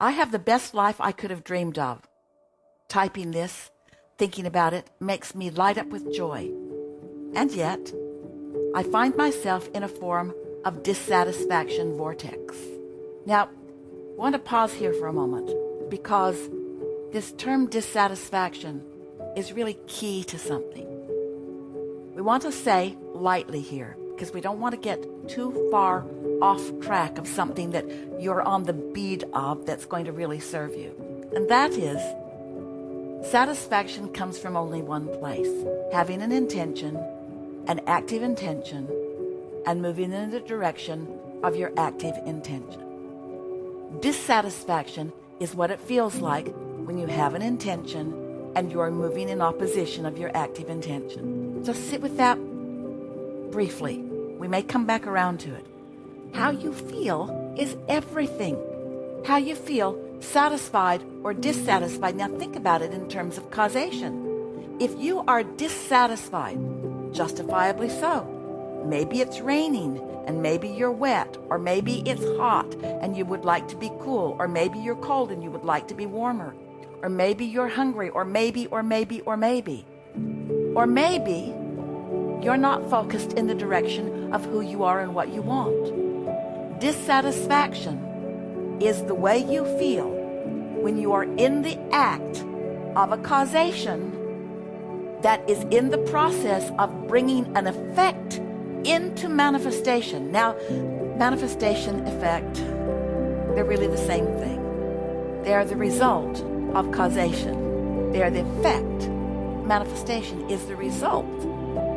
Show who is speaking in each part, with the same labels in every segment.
Speaker 1: I have the best life I could have dreamed of. Typing this, thinking about it, makes me light up with joy. And yet, I find myself in a form of dissatisfaction vortex. Now, I want to pause here for a moment, because this term dissatisfaction is really key to something. We want to say lightly here, because we don't want to get too far off track of something that you're on the bead of that's going to really serve you. And that is, satisfaction comes from only one place: having an intention, an active intention, and moving in the direction of your active intention. Dissatisfaction is what it feels like when you have an intention and you are moving in opposition of your active intention. Just sit with that briefly. We may come back around to it. How you feel is everything. How you feel, satisfied or dissatisfied. Now think about it in terms of causation. If you are dissatisfied, justifiably so, maybe it's raining and maybe you're wet, or maybe it's hot and you would like to be cool, or maybe you're cold and you would like to be warmer, or maybe you're hungry, or maybe you're not focused in the direction of who you are and what you want. Dissatisfaction is the way you feel when you are in the act of a causation that is in the process of bringing an effect into manifestation. Now, manifestation, effect, they're really the same thing. They are the result of causation. They are the effect. Manifestation is the result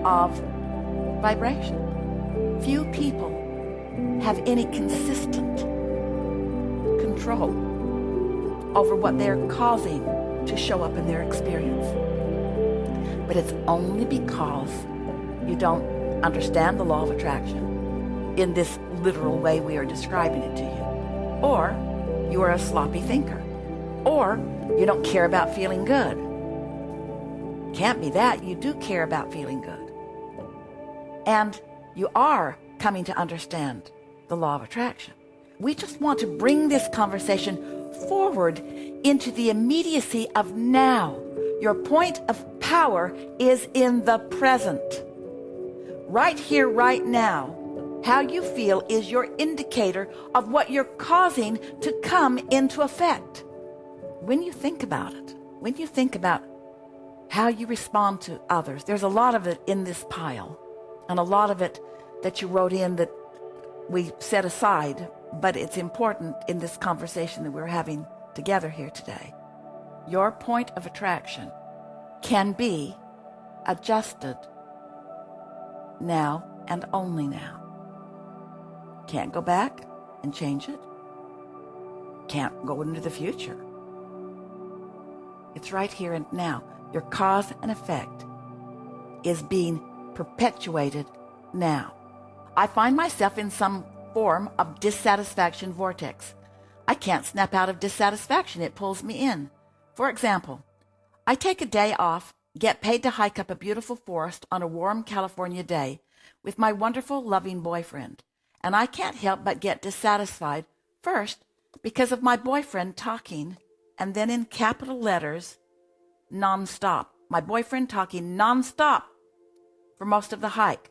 Speaker 1: of vibration. Few people have any consistent control over what they're causing to show up in their experience. But it's only because you don't understand the law of attraction in this literal way we are describing it to you. Or you are a sloppy thinker. Or you don't care about feeling good. Can't be that. You do care about feeling good. And you are coming to understand the law of attraction. We just want to bring this conversation forward into the immediacy of now. Your point of power is in the present. Right here, right now. How you feel is your indicator of what you're causing to come into effect. When you think about it, when you think about how you respond to others, there's a lot of it in this pile, and a lot of it that you wrote in that we set aside, but it's important in this conversation that we're having together here today. Your point of attraction can be adjusted now and only now. Can't go back and change it. Can't go into the future. It's right here and now. Your cause and effect is being perpetuated now. I find myself in some form of dissatisfaction vortex. I can't snap out of dissatisfaction. It pulls me in. For example, I take a day off, get paid to hike up a beautiful forest on a warm California day with my wonderful, loving boyfriend. And I can't help but get dissatisfied, first, because of my boyfriend talking, and then in capital letters, nonstop. My boyfriend talking nonstop for most of the hike.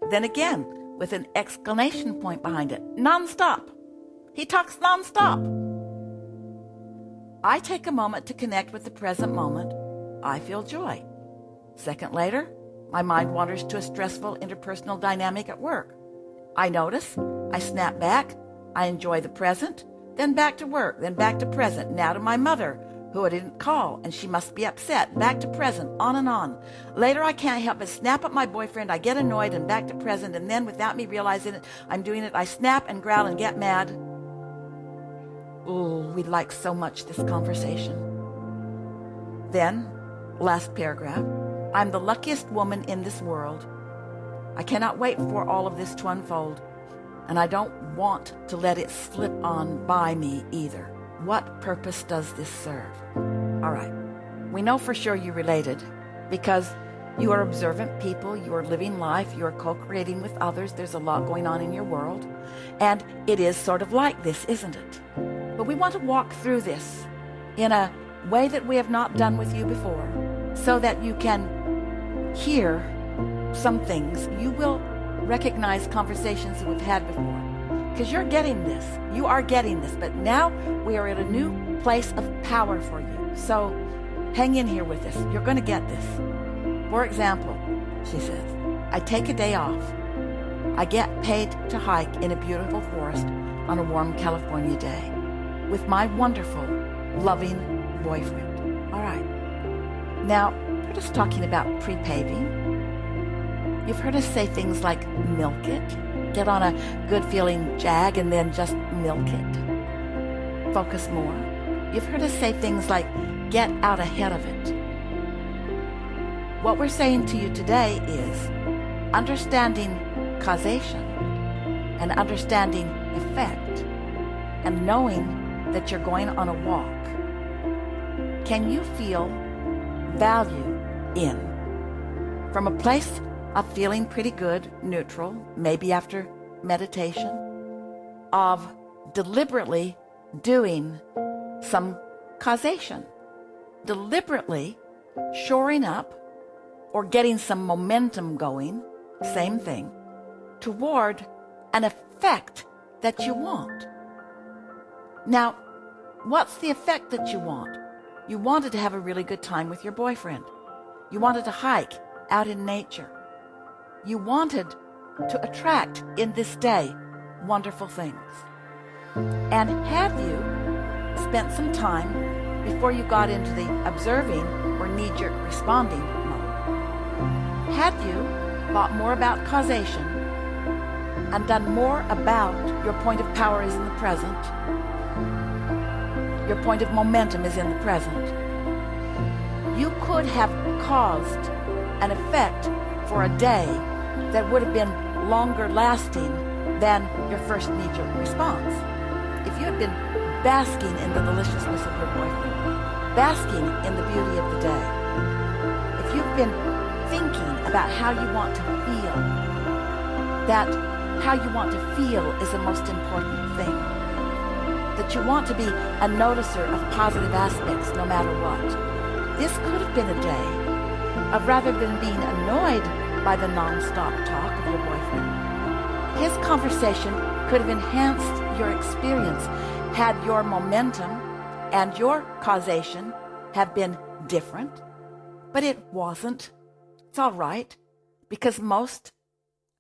Speaker 1: Then again, with an exclamation point behind it, nonstop. He talks nonstop. I take a moment to connect with the present moment. I feel joy. Second later, my mind wanders to a stressful interpersonal dynamic at work. I notice, I snap back, I enjoy the present, then back to work, then back to present, now to my mother, who I didn't call, and she must be upset, back to present, on and on. Later, I can't help but snap at my boyfriend, I get annoyed, and back to present, and then without me realizing it, I'm doing it, I snap and growl and get mad. Ooh, we like so much this conversation. Then, last paragraph, I'm the luckiest woman in this world. I cannot wait for all of this to unfold, and I don't want to let it slip on by me either. What purpose does this serve? All right, we know for sure you related because you are observant people, you are living life, you are co-creating with others, there's a lot going on in your world, and it is sort of like this, isn't it? But we want to walk through this in a way that we have not done with you before, so that you can hear some things. You will recognize conversations that we've had before, because you're getting this. You are getting this. But now we are at a new place of power for you. So hang in here with us. You're going to get this. For example, she says, I take a day off. I get paid to hike in a beautiful forest on a warm California day with my wonderful, loving boyfriend. All right. Now, you've heard us talking about pre-paving. You've heard us say things like milk it, get on a good feeling jag and then just milk it. Focus more. You've heard us say things like get out ahead of it. What we're saying to you today is understanding causation and understanding effect and knowing that you're going on a walk. Can you feel value in from a place of feeling pretty good, neutral, maybe after meditation, of deliberately doing some causation, deliberately shoring up or getting some momentum going, same thing, toward an effect that you want. Now, what's the effect that you want? You wanted to have a really good time with your boyfriend. You wanted to hike out in nature. You wanted to attract in this day wonderful things. And have you spent some time before you got into the observing or knee-jerk responding mode? Had you thought more about causation and done more about your point of power is in the present, your point of momentum is in the present, you could have caused an effect for a day that would have been longer lasting than your first knee-jerk response. If you had been basking in the deliciousness of your boyfriend, basking in the beauty of the day, if you've been thinking about how you want to feel, that how you want to feel is the most important thing, that you want to be a noticer of positive aspects no matter what, this could have been a day of, rather than being annoyed by the non-stop talk of your boyfriend, his conversation could have enhanced your experience had your momentum and your causation have been different. But it wasn't. It's all right, because most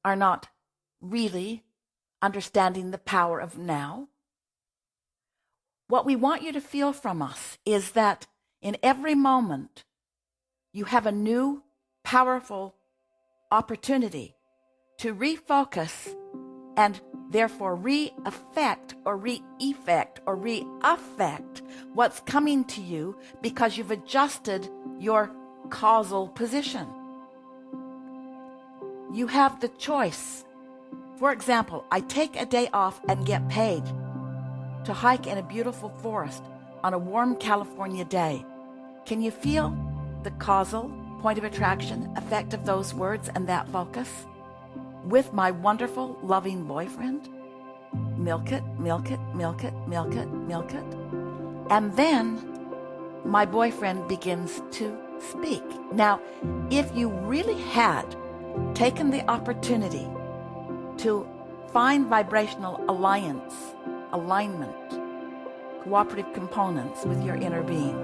Speaker 1: are not really understanding the power of now. What we want you to feel from us is that in every moment you have a new, powerful opportunity to refocus and therefore re-affect or re-effect or re-affect what's coming to you because you've adjusted your causal position. You have the choice. For example, I take a day off and get paid to hike in a beautiful forest on a warm California day. Can you feel the causal point of attraction effect of those words and that focus? With my wonderful, loving boyfriend? Milk it, milk it, milk it, milk it, milk it. And then my boyfriend begins to speak. Now, if you really had taken the opportunity to find vibrational alignment, cooperative components with your inner being,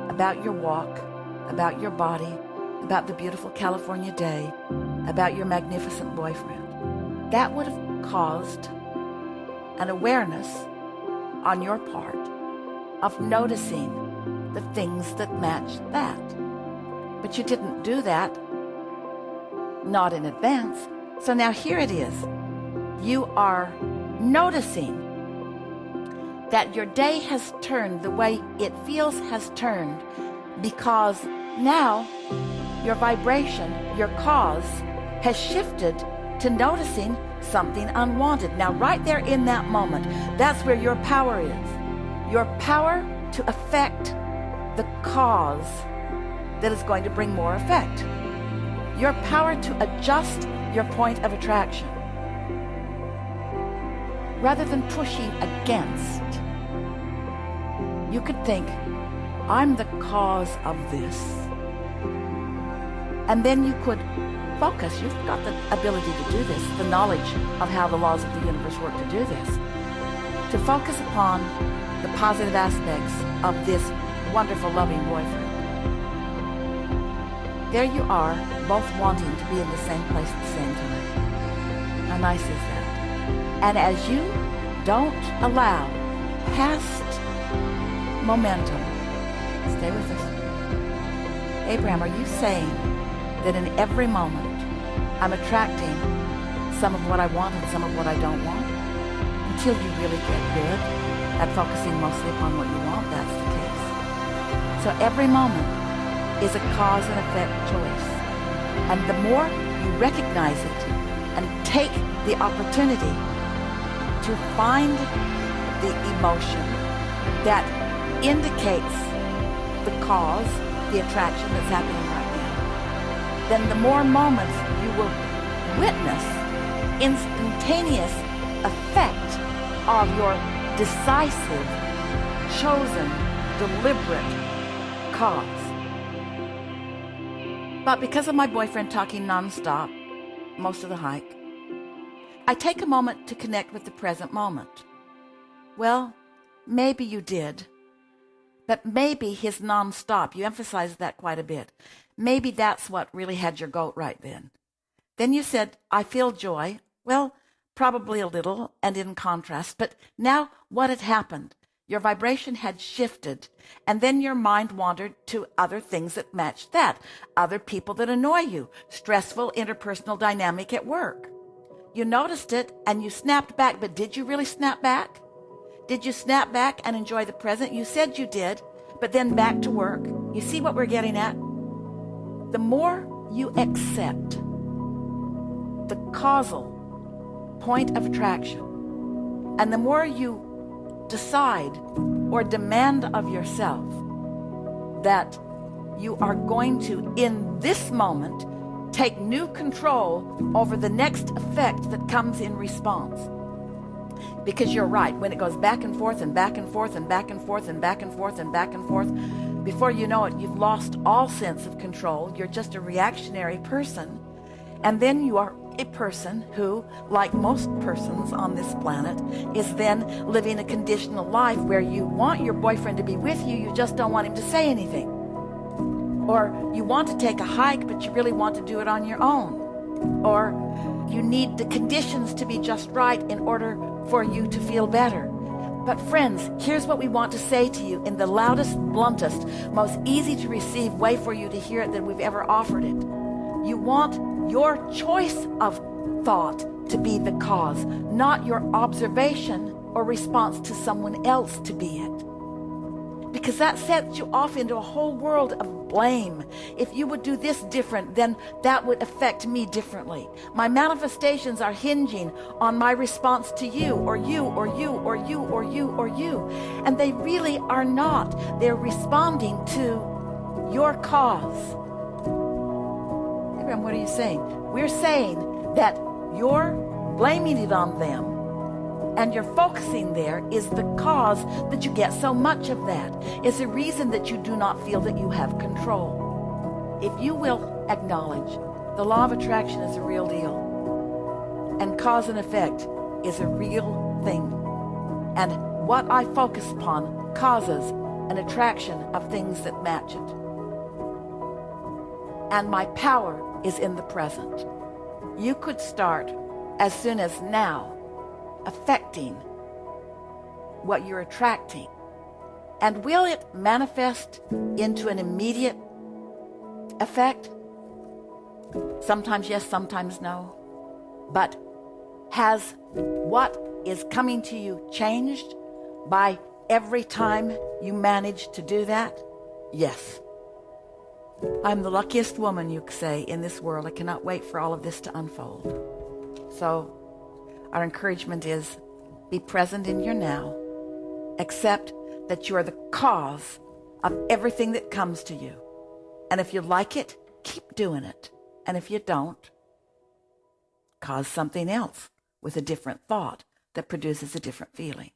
Speaker 1: about your walk, about your body, about the beautiful California day, about your magnificent boyfriend, that would have caused an awareness on your part of noticing the things that match that. But you didn't do that, not in advance. So now here it is. You are noticing that your day has turned the way it feels has turned because now your vibration, your cause, has shifted to noticing something unwanted. Now, right there in that moment, that's where your power is. Your power to affect the cause that is going to bring more effect. Your power to adjust your point of attraction. Rather than pushing against, You could think, I'm the cause of this. And then you could focus. You've got the ability to do this, the knowledge of how the laws of the universe work to do this, to focus upon the positive aspects of this wonderful, loving boyfriend. There you are, both wanting to be in the same place at the same time. How nice is that? And as you don't allow past momentum, stay with us. Abraham, are you saying that in every moment I'm attracting some of what I want and some of what I don't want? Until you really get good at focusing mostly upon what you want, that's the case. So every moment is a cause and effect choice. And the more you recognize it and take the opportunity to find the emotion that indicates the cause, the attraction that's happening right now, then the more moments you will witness instantaneous effect of your decisive, chosen, deliberate cause. But because of my boyfriend talking nonstop most of the hike, I take a moment to connect with the present moment. Well, maybe you did, but maybe his nonstop, you emphasized that quite a bit. Maybe that's what really had your goat right then. Then you said, I feel joy. Well, probably a little and in contrast, but now what had happened? Your vibration had shifted, and then your mind wandered to other things that matched that. Other people that annoy you, stressful interpersonal dynamic at work. You noticed it and you snapped back, but did you really snap back? Did you snap back and enjoy the present? You said you did, but then back to work. You see what we're getting at? The more you accept the causal point of attraction, and the more you decide or demand of yourself that you are going to, in this moment, take new control over the next effect that comes in response. Because you're right, when it goes back and forth and back and forth and back and forth and back and forth and back and forth, before you know it, you've lost all sense of control. You're just a reactionary person. And then you are a person who, like most persons on this planet, is then living a conditional life where you want your boyfriend to be with you, you just don't want him to say anything. Or you want to take a hike, but you really want to do it on your own. Or you need the conditions to be just right in order for you to feel better. But friends, here's what we want to say to you in the loudest, bluntest, most easy to receive way for you to hear it that we've ever offered it. You want your choice of thought to be the cause, not your observation or response to someone else to be it. Because that sets you off into a whole world of blame. If you would do this different, then that would affect me differently. My manifestations are hinging on my response to you, or you, or you, or you, or you, or you. And they really are not. They're responding to your cause. Abraham, what are you saying? We're saying that you're blaming it on them, and you're focusing there is the cause that you get so much of that. It's the reason that you do not feel that you have control. If you will acknowledge the law of attraction is a real deal, and cause and effect is a real thing, and what I focus upon causes an attraction of things that match it. And my power is in the present. You could start as soon as now affecting what you're attracting. And will it manifest into an immediate effect? Sometimes yes, sometimes no. But has what is coming to you changed by every time you manage to do that? Yes. I'm the luckiest woman, you could say, in this world. I cannot wait for all of this to unfold. So our encouragement is be present in your now. Accept that you are the cause of everything that comes to you. And if you like it, keep doing it. And if you don't, cause something else with a different thought that produces a different feeling.